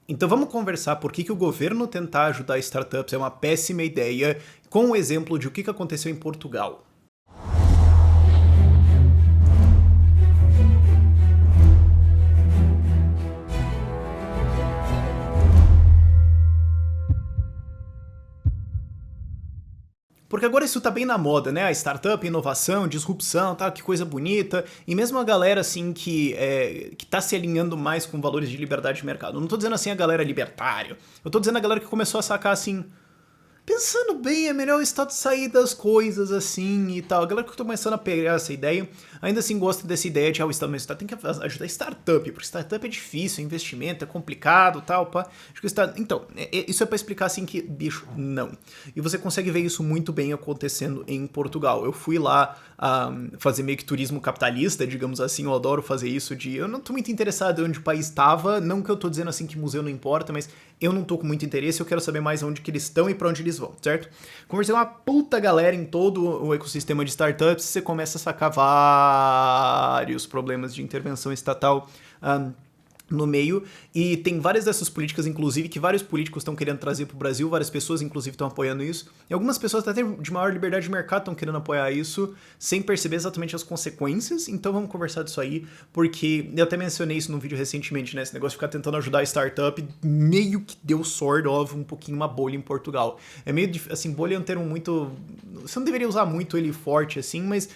Então vamos conversar por que o governo tentar ajudar startups é uma péssima ideia, com o exemplo de o que aconteceu em Portugal. Porque agora isso tá bem na moda, né? A startup, inovação, disrupção, tá? Que coisa bonita. E mesmo a galera, assim, que tá se alinhando mais com valores de liberdade de mercado. Eu não tô dizendo, assim, a galera libertária. Eu tô dizendo a galera que começou a sacar, assim, pensando bem, é melhor o Estado sair das coisas assim e tal. A galera que tá começando a pegar essa ideia, ainda assim gosta dessa ideia de o Estado, mas o Estado tem que ajudar startup, porque startup é difícil, é investimento, é complicado tal, pá. Acho que o Estado. Então, isso é pra explicar assim que, bicho, não. E você consegue ver isso muito bem acontecendo em Portugal. Eu fui lá fazer meio que turismo capitalista, digamos assim, eu adoro fazer isso de. Eu não tô muito interessado em onde o país estava, não que eu tô dizendo assim que museu não importa, mas eu não tô com muito interesse, eu quero saber mais onde que eles estão e pra onde eles vão, certo? Conversei com uma puta galera em todo o ecossistema de startups, você começa a sacar vários problemas de intervenção estatal no meio, e tem várias dessas políticas, inclusive, que vários políticos estão querendo trazer para o Brasil, várias pessoas, inclusive, estão apoiando isso, e algumas pessoas até de maior liberdade de mercado estão querendo apoiar isso, sem perceber exatamente as consequências, então vamos conversar disso aí, porque eu até mencionei isso num vídeo recentemente, né, esse negócio de ficar tentando ajudar a startup, meio que deu sort of um pouquinho uma bolha em Portugal. É meio, assim, bolha é um termo muito... Você não deveria usar muito ele forte, assim, mas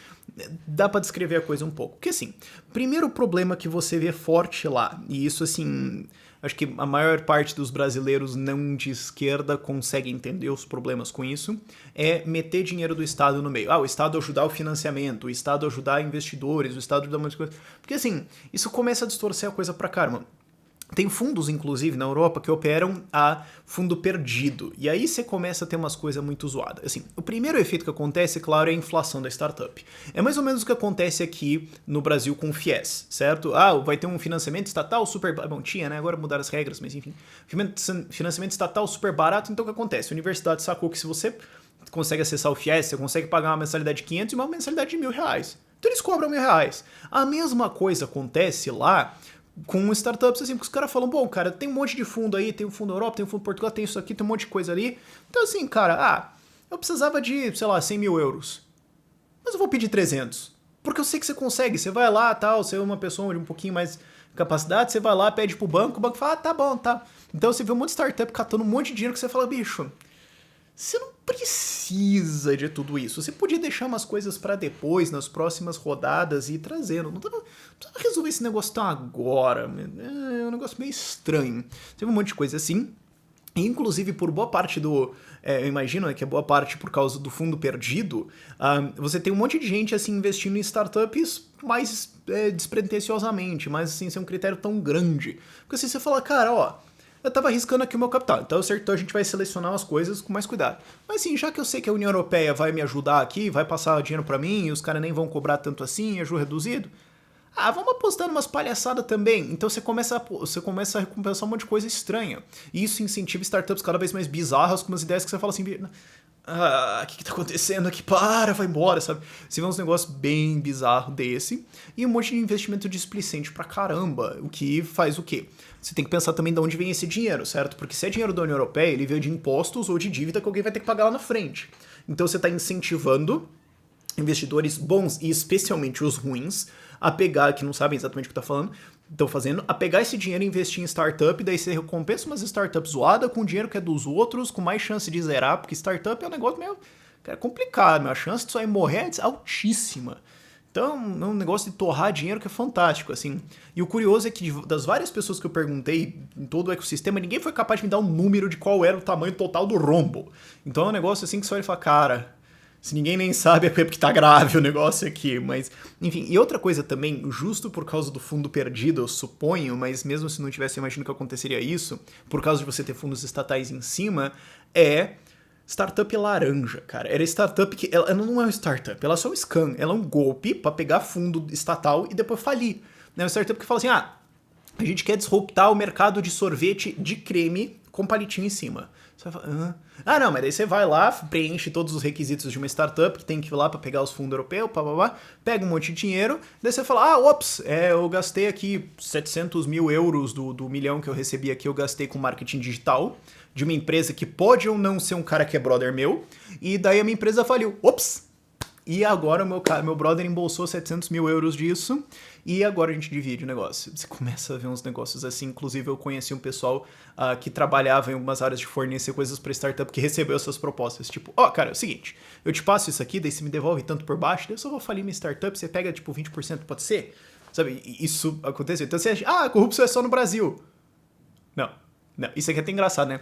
dá pra descrever a coisa um pouco. Porque assim, primeiro problema que você vê forte lá, e isso assim, acho que a maior parte dos brasileiros não de esquerda consegue entender os problemas com isso, é meter dinheiro do Estado no meio. O Estado ajudar o financiamento, o Estado ajudar investidores, o Estado ajudar muitas coisas. Porque assim, isso começa a distorcer a coisa pra caramba. Tem fundos, inclusive, na Europa que operam a fundo perdido. E aí você começa a ter umas coisas muito zoadas. Assim, o primeiro efeito que acontece, claro, é a inflação da startup. É mais ou menos o que acontece aqui no Brasil com o FIES, certo? Vai ter um financiamento estatal super... Bom, tinha, né? Agora mudaram as regras, mas enfim. Financiamento estatal super barato, então o que acontece? A universidade sacou que se você consegue acessar o FIES, você consegue pagar uma mensalidade de 500 e uma mensalidade de R$ 1.000. Então eles cobram R$ 1.000. A mesma coisa acontece lá com startups, assim, porque os caras falam, bom, cara, tem um monte de fundo aí, tem um fundo Europa, tem um fundo Portugal, tem isso aqui, tem um monte de coisa ali. Então, assim, cara, eu precisava de, sei lá, 100 mil euros. Mas eu vou pedir 300. Porque eu sei que você consegue, você vai lá, tal, você é uma pessoa de um pouquinho mais capacidade, você vai lá, pede pro banco, o banco fala, tá bom, tá. Então você vê um monte de startup catando um monte de dinheiro que você fala, bicho, você não precisa de tudo isso. Você podia deixar umas coisas para depois, nas próximas rodadas, e ir trazendo. Não precisa resolver esse negócio tão agora. É um negócio meio estranho. Teve um monte de coisa assim. E, inclusive, por boa parte do... eu imagino que é boa parte por causa do fundo perdido, você tem um monte de gente assim investindo em startups mais despretensiosamente, mas assim, sem um critério tão grande. Porque assim, você fala, cara, eu tava arriscando aqui o meu capital, então certo, a gente vai selecionar as coisas com mais cuidado. Mas sim, já que eu sei que a União Europeia vai me ajudar aqui, vai passar dinheiro pra mim, e os caras nem vão cobrar tanto assim, é juro reduzido, vamos apostar numas palhaçadas também. Então você começa a recompensar um monte de coisa estranha. E isso incentiva startups cada vez mais bizarras, com umas ideias que você fala assim, o que tá acontecendo aqui? Para, vai embora, sabe? Você vê uns negócios bem bizarros desse, e um monte de investimento displicente pra caramba, o que faz o quê? Você tem que pensar também de onde vem esse dinheiro, certo? Porque se é dinheiro da União Europeia, ele veio de impostos ou de dívida que alguém vai ter que pagar lá na frente. Então você tá incentivando investidores bons, e especialmente os ruins, a pegar, que não sabem exatamente o que estão fazendo, a pegar esse dinheiro e investir em startup, daí você recompensa umas startups zoadas com dinheiro que é dos outros, com mais chance de zerar, porque startup é um negócio meio complicado, a chance de isso aí morrer é altíssima. Então é um negócio de torrar dinheiro que é fantástico, assim. E o curioso é que das várias pessoas que eu perguntei em todo o ecossistema, ninguém foi capaz de me dar um número de qual era o tamanho total do rombo. Então é um negócio assim que você olha e fala, cara... Se ninguém nem sabe, é porque tá grave o negócio aqui, mas... Enfim, e outra coisa também, justo por causa do fundo perdido, eu suponho, mas mesmo se não tivesse, eu imagino que aconteceria isso, por causa de você ter fundos estatais em cima, é startup laranja, cara. Era startup que... Ela não é uma startup, ela é só um scam, ela é um golpe pra pegar fundo estatal e depois falir. É uma startup que fala assim, a gente quer disruptar o mercado de sorvete de creme com palitinho em cima. Você vai falar, ah, não, mas daí você vai lá, preenche todos os requisitos de uma startup que tem que ir lá para pegar os fundos europeus, pega um monte de dinheiro, daí você fala, ops, eu gastei aqui 700 mil euros do milhão que eu recebi aqui, eu gastei com marketing digital de uma empresa que pode ou não ser um cara que é brother meu, e daí a minha empresa faliu. Ops! E agora meu brother embolsou 700 mil euros disso, e agora a gente divide o negócio. Você começa a ver uns negócios assim. Inclusive eu conheci um pessoal que trabalhava em algumas áreas de fornecer coisas para startup que recebeu essas propostas. Tipo, cara, é o seguinte, eu te passo isso aqui, daí você me devolve tanto por baixo, daí eu só vou falir minha startup, você pega tipo 20%, pode ser? Sabe, isso aconteceu. Então você acha, a corrupção é só no Brasil. Não, isso aqui é até engraçado, né?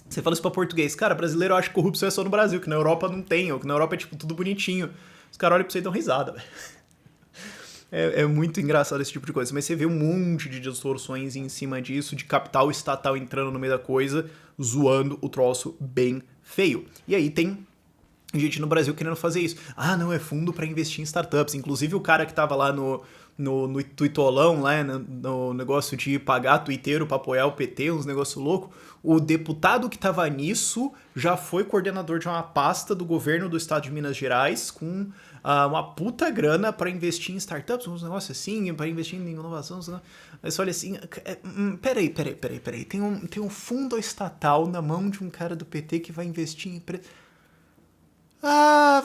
Você fala isso pra português. Cara, brasileiro acha que corrupção é só no Brasil, que na Europa não tem, ou que na Europa é, tipo, tudo bonitinho. Os caras olham pra você e dão risada, velho. É muito engraçado esse tipo de coisa. Mas você vê um monte de distorções em cima disso, de capital estatal entrando no meio da coisa, zoando o troço bem feio. E aí tem gente no Brasil querendo fazer isso. Ah, não, é fundo pra investir em startups. Inclusive o cara que tava lá no tuitolão, lá, no negócio de pagar twitteiro pra apoiar o PT, uns negócios loucos, o deputado que tava nisso já foi coordenador de uma pasta do governo do estado de Minas Gerais com uma puta grana pra investir em startups, uns negócios assim, pra investir em inovação. Aí você olha assim, peraí. Tem um fundo estatal na mão de um cara do PT que vai investir em empresa.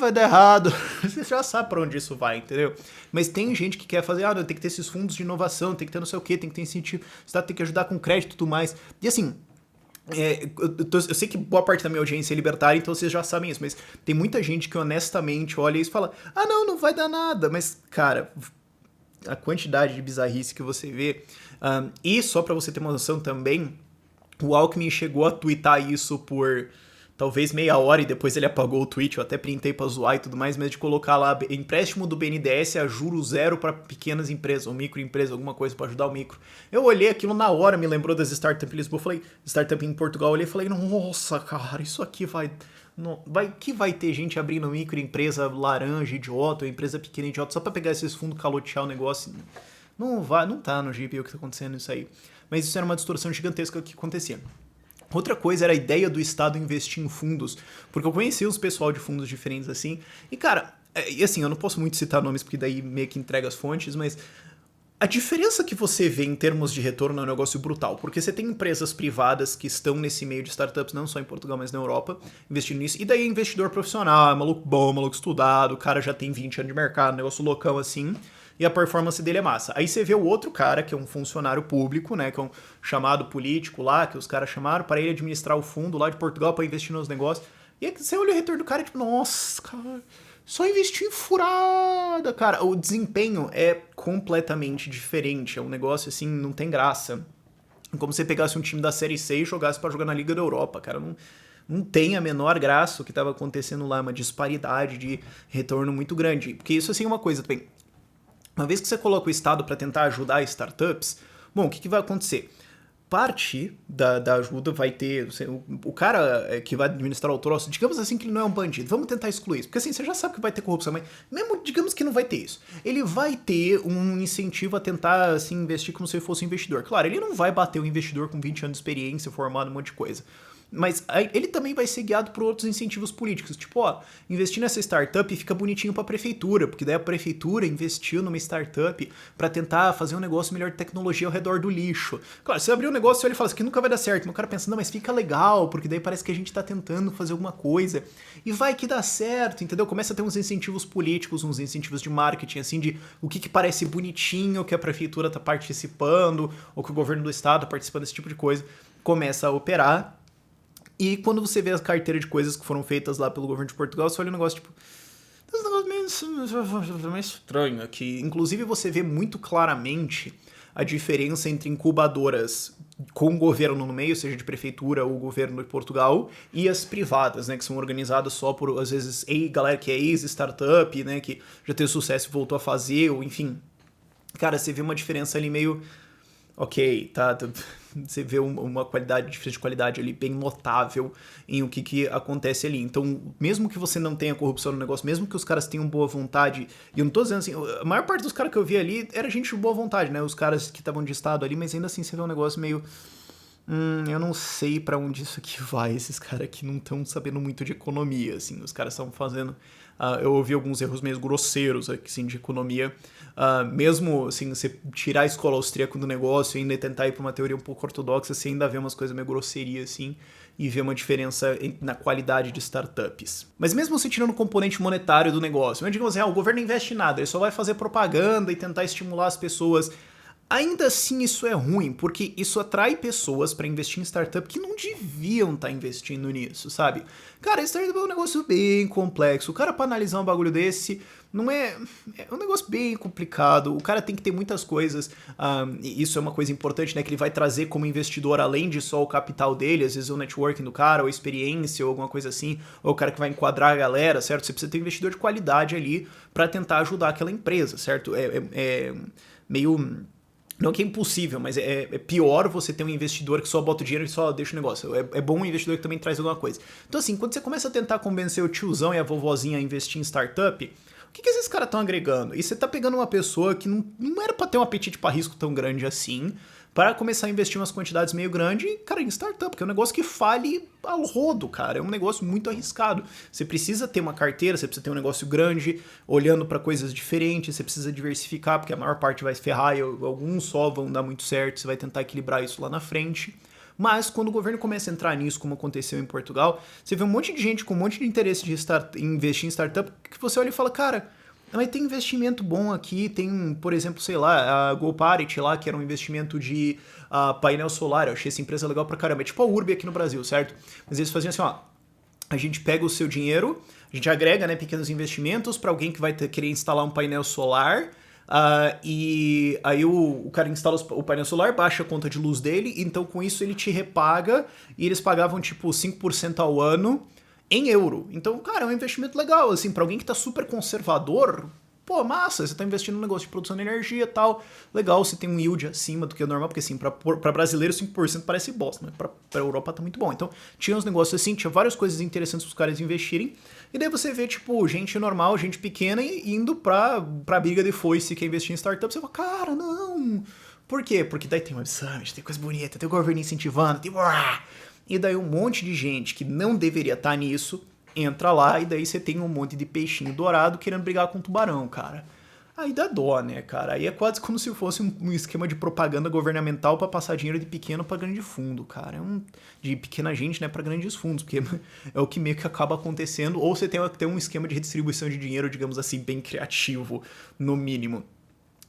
Vai dar errado. Você já sabe pra onde isso vai, entendeu? Mas tem gente que quer fazer, tem que ter esses fundos de inovação, tem que ter não sei o que, tem que ter incentivo, você tem que ajudar com crédito e tudo mais. E assim, eu sei que boa parte da minha audiência é libertária, então vocês já sabem isso, mas tem muita gente que honestamente olha isso e fala, não vai dar nada. Mas, cara, a quantidade de bizarrice que você vê, e só pra você ter uma noção também, o Alckmin chegou a twittar isso por talvez meia hora e depois ele apagou o tweet, eu até printei pra zoar e tudo mais, mas de colocar lá empréstimo do BNDES a juro zero pra pequenas empresas, ou microempresas, alguma coisa pra ajudar o micro. Eu olhei aquilo na hora, me lembrou das startups em Lisboa, falei, startup em Portugal, eu olhei e falei, nossa, cara, isso aqui vai ter gente abrindo microempresa laranja, idiota, ou empresa pequena, idiota, só pra pegar esses fundos, calotear o negócio. Não tá no GP o que tá acontecendo isso aí. Mas isso era uma distorção gigantesca que acontecia. Outra coisa era a ideia do Estado investir em fundos, porque eu conheci os pessoal de fundos diferentes assim, e cara, e assim, eu não posso muito citar nomes porque daí meio que entrega as fontes, mas a diferença que você vê em termos de retorno é um negócio brutal, porque você tem empresas privadas que estão nesse meio de startups, não só em Portugal, mas na Europa, investindo nisso, e daí é investidor profissional, maluco bom, maluco estudado, o cara já tem 20 anos de mercado, negócio loucão assim, e a performance dele é massa. Aí você vê o outro cara, que é um funcionário público, né, que é um chamado político lá, que os caras chamaram para ele administrar o fundo lá de Portugal para investir nos negócios. E aí você olha o retorno do cara e tipo, nossa, cara, só investiu em furada, cara. O desempenho é completamente diferente, é um negócio assim, não tem graça. Como se você pegasse um time da Série C e jogasse para jogar na Liga da Europa, cara, não tem a menor graça o que estava acontecendo lá, uma disparidade de retorno muito grande. Porque isso assim é uma coisa também. Uma vez que você coloca o Estado para tentar ajudar startups, bom, o que vai acontecer? Parte da ajuda vai ter... O cara que vai administrar o troço, digamos assim que ele não é um bandido, vamos tentar excluir isso, porque assim, você já sabe que vai ter corrupção, mas mesmo digamos que não vai ter isso. Ele vai ter um incentivo a tentar assim, investir como se ele fosse um investidor. Claro, ele não vai bater o investidor com 20 anos de experiência, formado um monte de coisa. Mas ele também vai ser guiado por outros incentivos políticos. Tipo, investir nessa startup fica bonitinho pra prefeitura, porque daí a prefeitura investiu numa startup pra tentar fazer um negócio melhor de tecnologia ao redor do lixo. Claro, você abrir um negócio e ele fala assim, que nunca vai dar certo. Mas o cara pensa, não, mas fica legal, porque daí parece que a gente tá tentando fazer alguma coisa. E vai que dá certo, entendeu? Começa a ter uns incentivos políticos, uns incentivos de marketing, assim, de o que parece bonitinho que a prefeitura tá participando, ou que o governo do estado tá participando desse tipo de coisa. Começa a operar. E quando você vê a carteira de coisas que foram feitas lá pelo governo de Portugal, você olha um negócio tipo... Esse negócio meio estranho aqui. Inclusive você vê muito claramente a diferença entre incubadoras com o governo no meio, seja de prefeitura ou governo de Portugal, e as privadas, né, que são organizadas só por, às vezes, galera que é ex-startup, né, que já teve sucesso e voltou a fazer, ou enfim. Cara, você vê uma diferença ali meio... Ok, tá, você vê uma diferença de qualidade ali bem notável em o que acontece ali. Então, mesmo que você não tenha corrupção no negócio, mesmo que os caras tenham boa vontade, e eu não tô dizendo assim, a maior parte dos caras que eu vi ali era gente de boa vontade, né? Os caras que estavam de estado ali, mas ainda assim você vê um negócio meio... Eu não sei pra onde isso aqui vai. Esses caras aqui não estão sabendo muito de economia, assim. Os caras estão fazendo... eu ouvi alguns erros meio grosseiros aqui, assim, de economia. Mesmo, assim, você tirar a escola austríaca do negócio e ainda tentar ir pra uma teoria um pouco ortodoxa, você ainda vê umas coisas meio grosseria, assim, e vê uma diferença na qualidade de startups. Mas mesmo você tirando o componente monetário do negócio, digamos assim, o governo não investe em nada, ele só vai fazer propaganda e tentar estimular as pessoas. Ainda assim, isso é ruim, porque isso atrai pessoas para investir em startup que não deviam estar investindo nisso, sabe? Cara, startup é um negócio bem complexo. O cara, para analisar um bagulho desse, não é. É um negócio bem complicado. O cara tem que ter muitas coisas. E isso é uma coisa importante, né? Que ele vai trazer como investidor, além de só o capital dele, às vezes o networking do cara, ou a experiência, ou alguma coisa assim, ou o cara que vai enquadrar a galera, certo? Você precisa ter um investidor de qualidade ali para tentar ajudar aquela empresa, certo? É meio. Não que é impossível, mas é pior você ter um investidor que só bota o dinheiro e só deixa o negócio. É bom um investidor que também traz alguma coisa. Então, assim, quando você começa a tentar convencer o tiozão e a vovozinha a investir em startup, o que esses caras estão agregando? E você tá pegando uma pessoa que não era pra ter um apetite pra risco tão grande assim, para começar a investir umas quantidades meio grandes, cara, em startup, que é um negócio que fale ao rodo, cara. É um negócio muito arriscado. Você precisa ter uma carteira, você precisa ter um negócio grande, olhando para coisas diferentes, você precisa diversificar, porque a maior parte vai se ferrar e alguns só vão dar muito certo, você vai tentar equilibrar isso lá na frente. Mas quando o governo começa a entrar nisso, como aconteceu em Portugal, você vê um monte de gente com um monte de interesse de investir em startup, que você olha e fala, cara, mas tem investimento bom aqui, tem, por exemplo, sei lá, a GoParity lá, que era um investimento de painel solar, eu achei essa empresa legal pra caramba, é tipo a Urbi aqui no Brasil, certo? Mas eles faziam assim, ó, a gente pega o seu dinheiro, a gente agrega, né, pequenos investimentos para alguém que vai querer instalar um painel solar, e aí o cara instala o painel solar, baixa a conta de luz dele, então com isso ele te repaga, e eles pagavam tipo 5% ao ano, em euro. Então, cara, é um investimento legal, assim, pra alguém que tá super conservador, pô, massa, você tá investindo num negócio de produção de energia e tal, legal, você tem um yield acima do que é normal, porque assim, pra brasileiro 5% parece bosta, mas pra Europa tá muito bom. Então, tinha uns negócios assim, tinha várias coisas interessantes pros caras investirem, e daí você vê, tipo, gente normal, gente pequena, indo pra briga de foice que é investir em startup, você fala, cara, não... Por quê? Porque daí tem Web Summit, tem coisa bonita, tem o governo incentivando, tem... E daí um monte de gente que não deveria estar nisso entra lá e daí você tem um monte de peixinho dourado querendo brigar com tubarão, cara. Aí dá dó, né, cara? Aí é quase como se fosse um esquema de propaganda governamental para passar dinheiro de pequeno para grande fundo, cara. De pequena gente, né, para grandes fundos, porque é o que meio que acaba acontecendo. Ou você tem um esquema de redistribuição de dinheiro, digamos assim, bem criativo, no mínimo.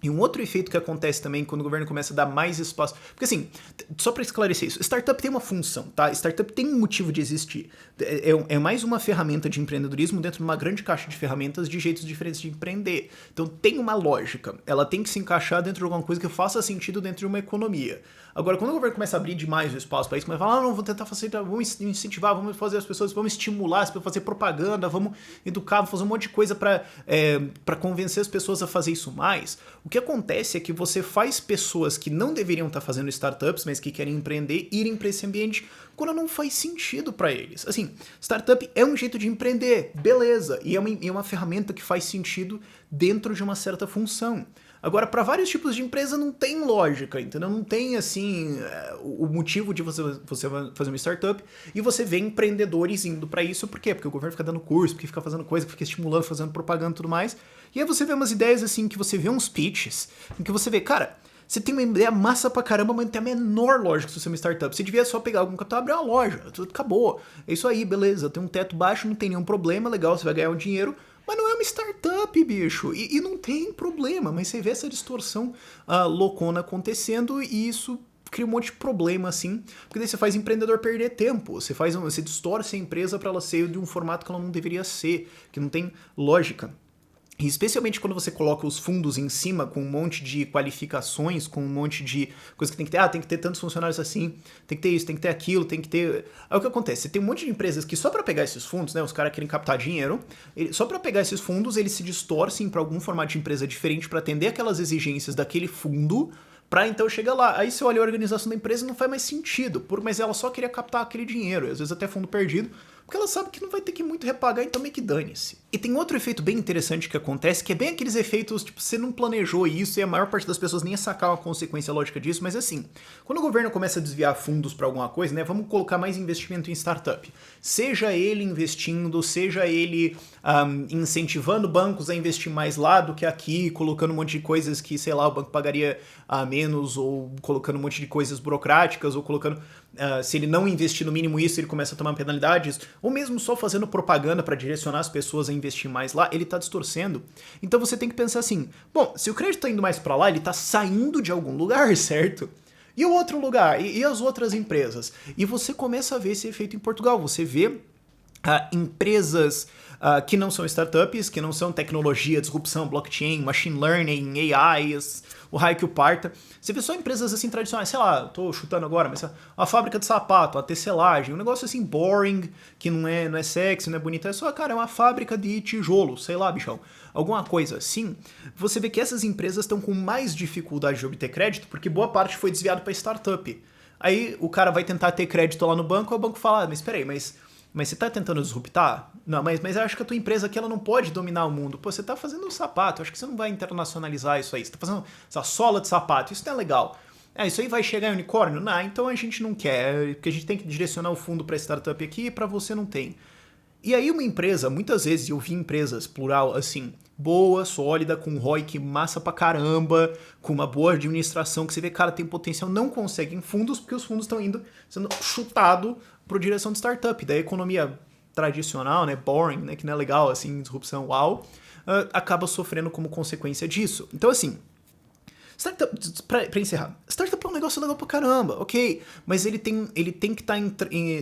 E um outro efeito que acontece também quando o governo começa a dar mais espaço. Porque assim, só para esclarecer isso, startup tem uma função, tá? Startup tem um motivo de existir. É mais uma ferramenta de empreendedorismo dentro de uma grande caixa de ferramentas de jeitos diferentes de empreender. Então tem uma lógica. Ela tem que se encaixar dentro de alguma coisa que faça sentido dentro de uma economia. Agora, quando o governo começa a abrir demais o espaço para isso, começa a falar, não, vamos tentar facilitar, vamos incentivar, vamos fazer as pessoas, vamos estimular, vamos fazer propaganda, vamos educar, vamos fazer um monte de coisa para convencer as pessoas a fazer isso mais. O que acontece é que você faz pessoas que não deveriam estar fazendo startups, mas que querem empreender, irem para esse ambiente quando não faz sentido para eles. Assim, startup é um jeito de empreender, beleza, e é uma ferramenta que faz sentido dentro de uma certa função. Agora, para vários tipos de empresa não tem lógica, entendeu? Não tem, assim, o motivo de você fazer uma startup e você vê empreendedores indo para isso. Por quê? Porque o governo fica dando curso, porque fica fazendo coisa, fica estimulando, fazendo propaganda e tudo mais. E aí você vê umas ideias, assim, que você vê uns pitches, em que você vê, cara, você tem uma ideia massa pra caramba, mas não tem a menor lógica se você é uma startup. Você devia só pegar algum capital e abrir uma loja. Tudo acabou. É isso aí, beleza. Tem um teto baixo, não tem nenhum problema, legal, você vai ganhar um dinheiro. Mas não é uma startup, bicho. E não tem problema, mas você vê essa distorção loucona acontecendo e isso cria um monte de problema, assim. Porque daí você faz empreendedor perder tempo. Você distorce a empresa para ela ser de um formato que ela não deveria ser, que não tem lógica. E especialmente quando você coloca os fundos em cima com um monte de qualificações, com um monte de coisa que tem que ter, tem que ter tantos funcionários assim, tem que ter isso, tem que ter aquilo, tem que ter... Aí o que acontece? Você tem um monte de empresas que só para pegar esses fundos, né, os caras querem captar dinheiro, só para pegar esses fundos eles se distorcem para algum formato de empresa diferente para atender aquelas exigências daquele fundo, pra então chegar lá. Aí você olha a organização da empresa e não faz mais sentido, mas ela só queria captar aquele dinheiro, às vezes até fundo perdido, porque ela sabe que não vai ter que muito repagar, então meio que dane-se. E tem outro efeito bem interessante que acontece, que é bem aqueles efeitos, tipo, você não planejou isso e a maior parte das pessoas nem ia sacar uma consequência lógica disso, mas assim, quando o governo começa a desviar fundos para alguma coisa, né, vamos colocar mais investimento em startup. Seja ele investindo, seja ele incentivando bancos a investir mais lá do que aqui, colocando um monte de coisas que, sei lá, o banco pagaria a menos, ou colocando um monte de coisas burocráticas, ou colocando, se ele não investir no mínimo isso, ele começa a tomar penalidades, ou mesmo só fazendo propaganda para direcionar as pessoas a investir mais lá, ele tá distorcendo. Então você tem que pensar assim, bom, se o crédito tá indo mais para lá, ele tá saindo de algum lugar, certo? E o outro lugar? E as outras empresas? E você começa a ver esse efeito em Portugal. Você vê empresas que não são startups, que não são tecnologia, disrupção, blockchain, machine learning, AI, o raio que o parta. Você vê só empresas assim tradicionais, sei lá, tô chutando agora, mas uma fábrica de sapato, uma tecelagem, um negócio assim boring, que não é sexy, não é bonito, é só, cara, é uma fábrica de tijolo, sei lá, bichão. Alguma coisa assim. Você vê que essas empresas estão com mais dificuldade de obter crédito, porque boa parte foi desviado para startup. Aí o cara vai tentar ter crédito lá no banco, e o banco fala, mas peraí, mas você tá tentando disruptar? Não, mas eu acho que a tua empresa aqui ela não pode dominar o mundo. Pô, você tá fazendo um sapato, acho que você não vai internacionalizar isso aí. Você tá fazendo essa sola de sapato, isso não é legal. Isso aí vai chegar em unicórnio? Não, então a gente não quer, porque a gente tem que direcionar o fundo para startup aqui e para você não tem. E aí uma empresa, muitas vezes eu vi empresas, plural, assim, boa, sólida, com ROIC massa pra caramba, com uma boa administração, que você vê, cara, tem potencial, não conseguem fundos, porque os fundos estão sendo chutado para direção de startup, da economia tradicional, né, boring, né, que não é legal, assim, disrupção, uau, acaba sofrendo como consequência disso. Então, assim, startup, pra encerrar, startup é um negócio legal pra caramba, ok, mas ele tem que estar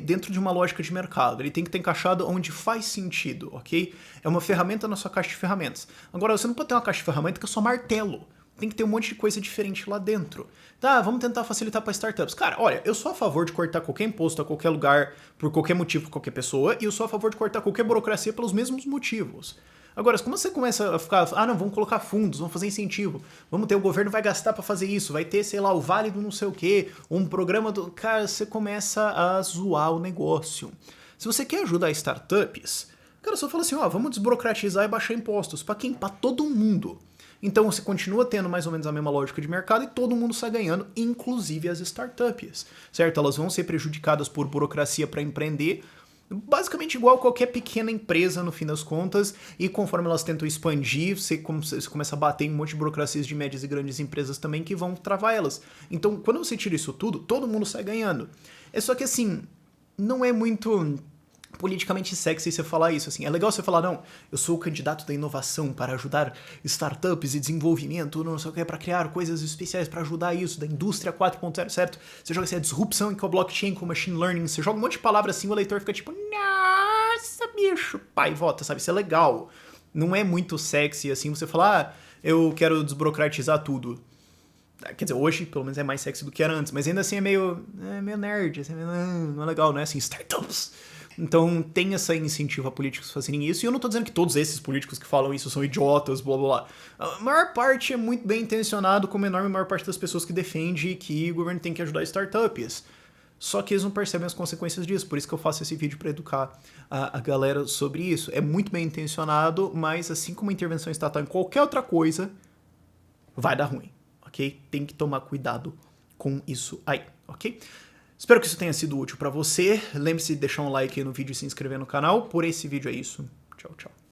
dentro de uma lógica de mercado, ele tem que estar encaixado onde faz sentido, ok? É uma ferramenta na sua caixa de ferramentas. Agora, você não pode ter uma caixa de ferramentas que é só martelo. Tem que ter um monte de coisa diferente lá dentro. Tá, vamos tentar facilitar para startups. Cara, olha, eu sou a favor de cortar qualquer imposto a qualquer lugar, por qualquer motivo, por qualquer pessoa, e eu sou a favor de cortar qualquer burocracia pelos mesmos motivos. Agora, como você começa a ficar, não, vamos colocar fundos, vamos fazer incentivo, vamos ter, o governo vai gastar para fazer isso, vai ter, sei lá, o vale do não sei o quê, um programa do... Cara, você começa a zoar o negócio. Se você quer ajudar startups, cara, só fala assim, vamos desburocratizar e baixar impostos. Para quem? Para todo mundo. Então você continua tendo mais ou menos a mesma lógica de mercado e todo mundo sai ganhando, inclusive as startups, certo? Elas vão ser prejudicadas por burocracia para empreender, basicamente igual qualquer pequena empresa no fim das contas, e conforme elas tentam expandir, você começa a bater em um monte de burocracias de médias e grandes empresas também que vão travar elas. Então quando você tira isso tudo, todo mundo sai ganhando. É só que assim, não é muito politicamente sexy você falar isso, assim. É legal você falar, não, eu sou o candidato da inovação para ajudar startups e desenvolvimento, não sei o que, para criar coisas especiais para ajudar isso, da indústria 4.0, certo? Você joga assim, a disrupção com a blockchain, com o machine learning, você joga um monte de palavras assim, o eleitor fica tipo, nossa, bicho, pai, vota, sabe? Isso é legal. Não é muito sexy, assim, você falar, eu quero desburocratizar tudo. Quer dizer, hoje, pelo menos, é mais sexy do que era antes, mas ainda assim é meio nerd, assim, não é legal, não é assim, startups. Então tem esse incentivo a políticos fazerem isso, e eu não tô dizendo que todos esses políticos que falam isso são idiotas, blá blá blá. A maior parte é muito bem intencionado, como a enorme maior parte das pessoas que defende que o governo tem que ajudar startups. Só que eles não percebem as consequências disso, por isso que eu faço esse vídeo para educar a galera sobre isso. É muito bem intencionado, mas assim como a intervenção estatal em qualquer outra coisa, vai dar ruim, ok? Tem que tomar cuidado com isso aí, ok? Espero que isso tenha sido útil para você. Lembre-se de deixar um like aí no vídeo e se inscrever no canal. Por esse vídeo é isso. Tchau, tchau.